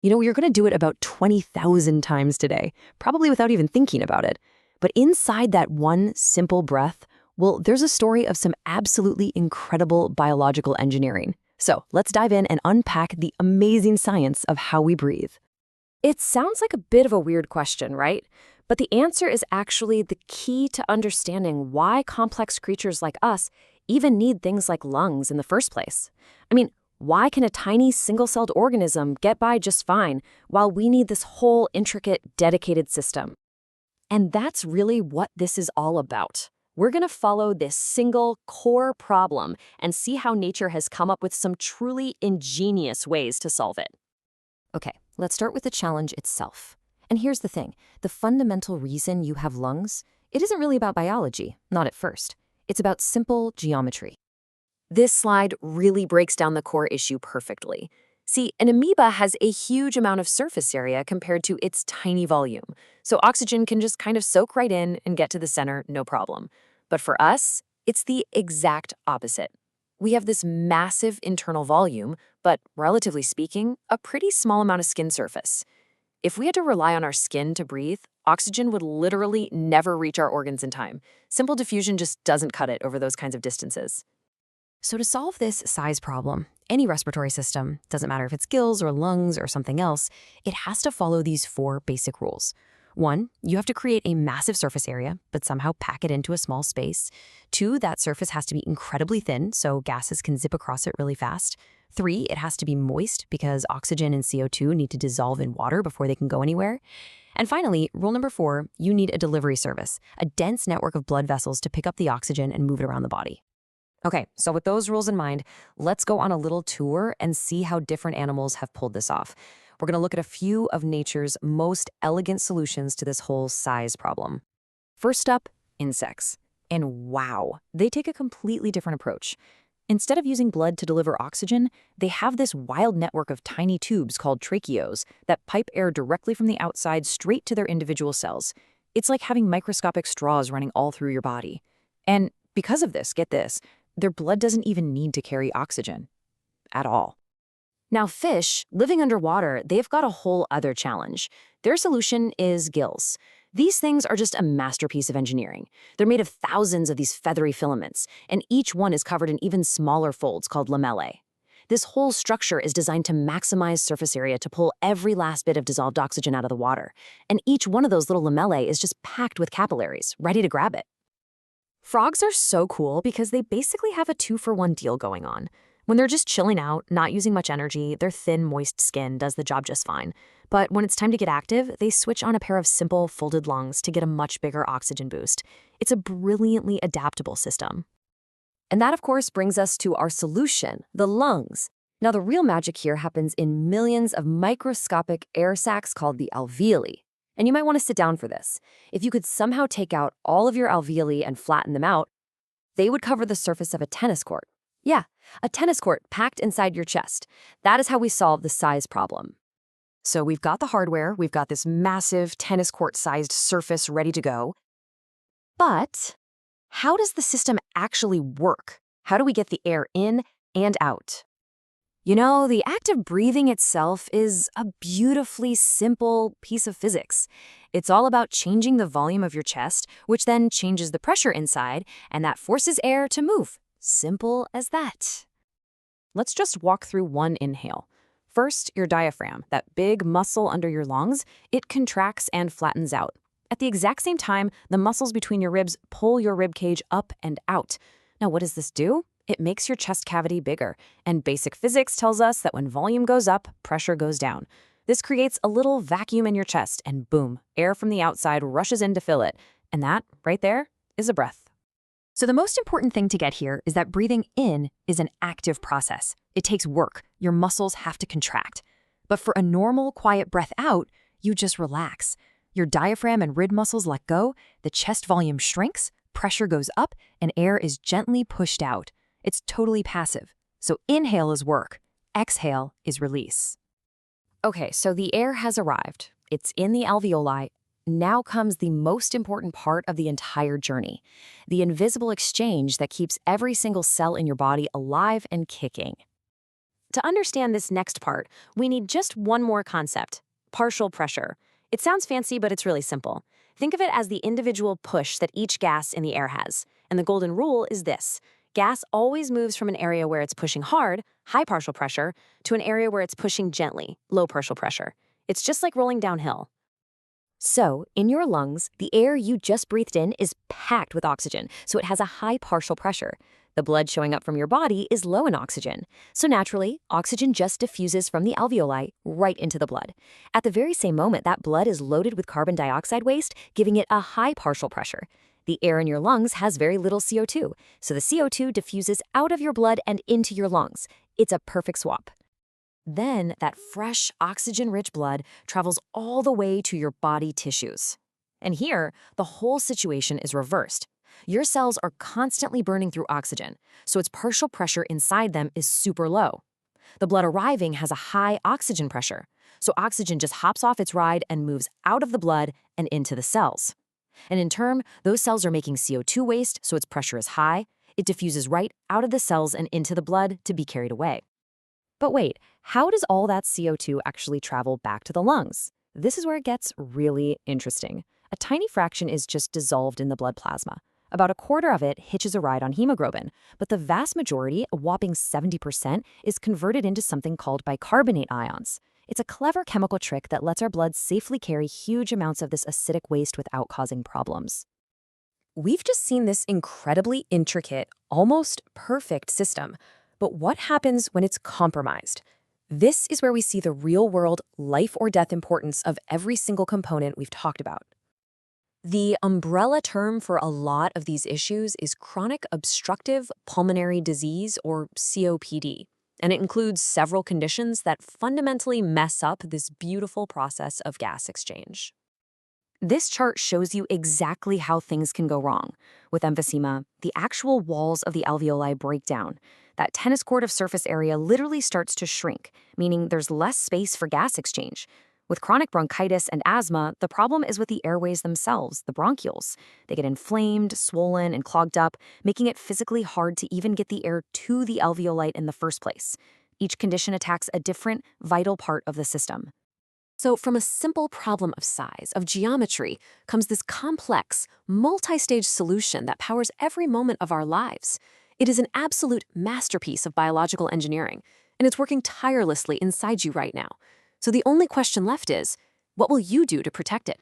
You're going to do it about 20,000 times today, probably without even thinking about it. But inside that one simple breath, well, there's a story of some absolutely incredible biological engineering. So let's dive in and unpack the amazing science of how we breathe. It sounds like a bit of a weird question, right? But the answer is actually the key to understanding why complex creatures like us even need things like lungs in the first place. I mean, why can a tiny single-celled organism get by just fine while we need this whole intricate, dedicated system? And that's really what this is all about. We're going to follow this single core problem and see how nature has come up with some truly ingenious ways to solve it. Okay, let's start with the challenge itself. And here's the thing, the fundamental reason you have lungs, it isn't really about biology, not at first. It's about simple geometry. This slide really breaks down the core issue perfectly. See, an amoeba has a huge amount of surface area compared to its tiny volume, so oxygen can just kind of soak right in and get to the center, no problem. But for us, it's the exact opposite. We have this massive internal volume, but relatively speaking, a pretty small amount of skin surface. If we had to rely on our skin to breathe, oxygen would literally never reach our organs in time. Simple diffusion just doesn't cut it over those kinds of distances. So to solve this size problem, any respiratory system, doesn't matter if it's gills or lungs or something else, it has to follow these 4 basic rules. 1, you have to create a massive surface area, but somehow pack it into a small space. 2, that surface has to be incredibly thin, so gases can zip across it really fast. 3, it has to be moist because oxygen and CO2 need to dissolve in water before they can go anywhere. And finally, rule number 4, you need a delivery service, a dense network of blood vessels to pick up the oxygen and move it around the body. Okay, so with those rules in mind, let's go on a little tour and see how different animals have pulled this off. We're going to look at a few of nature's most elegant solutions to this whole size problem. First up, insects. And wow, they take a completely different approach. Instead of using blood to deliver oxygen, they have this wild network of tiny tubes called tracheos that pipe air directly from the outside straight to their individual cells. It's like having microscopic straws running all through your body. And because of this, get this, their blood doesn't even need to carry oxygen at all. Now fish, living underwater, they've got a whole other challenge. Their solution is gills. These things are just a masterpiece of engineering. They're made of thousands of these feathery filaments, and each one is covered in even smaller folds called lamellae. This whole structure is designed to maximize surface area to pull every last bit of dissolved oxygen out of the water. And each one of those little lamellae is just packed with capillaries, ready to grab it. Frogs are so cool because they basically have a 2-for-1 deal going on. When they're just chilling out, not using much energy, their thin, moist skin does the job just fine. But when it's time to get active, they switch on a pair of simple, folded lungs to get a much bigger oxygen boost. It's a brilliantly adaptable system. And that, of course, brings us to our solution, the lungs. Now, the real magic here happens in millions of microscopic air sacs called the alveoli. And you might want to sit down for this. If you could somehow take out all of your alveoli and flatten them out, they would cover the surface of a tennis court. Yeah, a tennis court packed inside your chest. That is how we solve the size problem. So we've got the hardware, we've got this massive tennis court-sized surface ready to go. But how does the system actually work? How do we get the air in and out? The act of breathing itself is a beautifully simple piece of physics. It's all about changing the volume of your chest, which then changes the pressure inside, and that forces air to move. Simple as that. Let's just walk through one inhale. First, your diaphragm, that big muscle under your lungs, it contracts and flattens out. At the exact same time, the muscles between your ribs pull your rib cage up and out. Now, what does this do? It makes your chest cavity bigger, and basic physics tells us that when volume goes up, pressure goes down. This creates a little vacuum in your chest, and boom, air from the outside rushes in to fill it. And that, right there, is a breath. So the most important thing to get here is that breathing in is an active process. It takes work. Your muscles have to contract. But for a normal, quiet breath out, you just relax. Your diaphragm and rib muscles let go, the chest volume shrinks, pressure goes up, and air is gently pushed out. It's totally passive. So inhale is work. Exhale is release. Okay, so the air has arrived. It's in the alveoli. Now comes the most important part of the entire journey, the invisible exchange that keeps every single cell in your body alive and kicking. To understand this next part, we need just one more concept: partial pressure. It sounds fancy, but it's really simple. Think of it as the individual push that each gas in the air has. And the golden rule is this: gas always moves from an area where it's pushing hard, high partial pressure, to an area where it's pushing gently, low partial pressure. It's just like rolling downhill. So, in your lungs, the air you just breathed in is packed with oxygen, so it has a high partial pressure. The blood showing up from your body is low in oxygen. So naturally, oxygen just diffuses from the alveoli right into the blood. At the very same moment, that blood is loaded with carbon dioxide waste, giving it a high partial pressure. The air in your lungs has very little CO2, so the CO2 diffuses out of your blood and into your lungs. It's a perfect swap. Then, that fresh, oxygen-rich blood travels all the way to your body tissues. And here, the whole situation is reversed. Your cells are constantly burning through oxygen, so its partial pressure inside them is super low. The blood arriving has a high oxygen pressure, so oxygen just hops off its ride and moves out of the blood and into the cells. And in turn, those cells are making CO2 waste, so its pressure is high. It diffuses right out of the cells and into the blood to be carried away. But wait, how does all that CO2 actually travel back to the lungs? This is where it gets really interesting. A tiny fraction is just dissolved in the blood plasma. About a quarter of it hitches a ride on hemoglobin, but the vast majority, a whopping 70%, is converted into something called bicarbonate ions. It's a clever chemical trick that lets our blood safely carry huge amounts of this acidic waste without causing problems. We've just seen this incredibly intricate, almost perfect system. But what happens when it's compromised? This is where we see the real-world, life-or-death importance of every single component we've talked about. The umbrella term for a lot of these issues is chronic obstructive pulmonary disease, or COPD, and it includes several conditions that fundamentally mess up this beautiful process of gas exchange. This chart shows you exactly how things can go wrong. With emphysema, the actual walls of the alveoli break down. That tennis court of surface area literally starts to shrink, meaning there's less space for gas exchange. With chronic bronchitis and asthma, the problem is with the airways themselves, the bronchioles. They get inflamed, swollen, and clogged up, making it physically hard to even get the air to the alveoli in the first place. Each condition attacks a different, vital part of the system. So from a simple problem of size, of geometry, comes this complex, multi-stage solution that powers every moment of our lives. It is an absolute masterpiece of biological engineering, and it's working tirelessly inside you right now. So the only question left is, what will you do to protect it?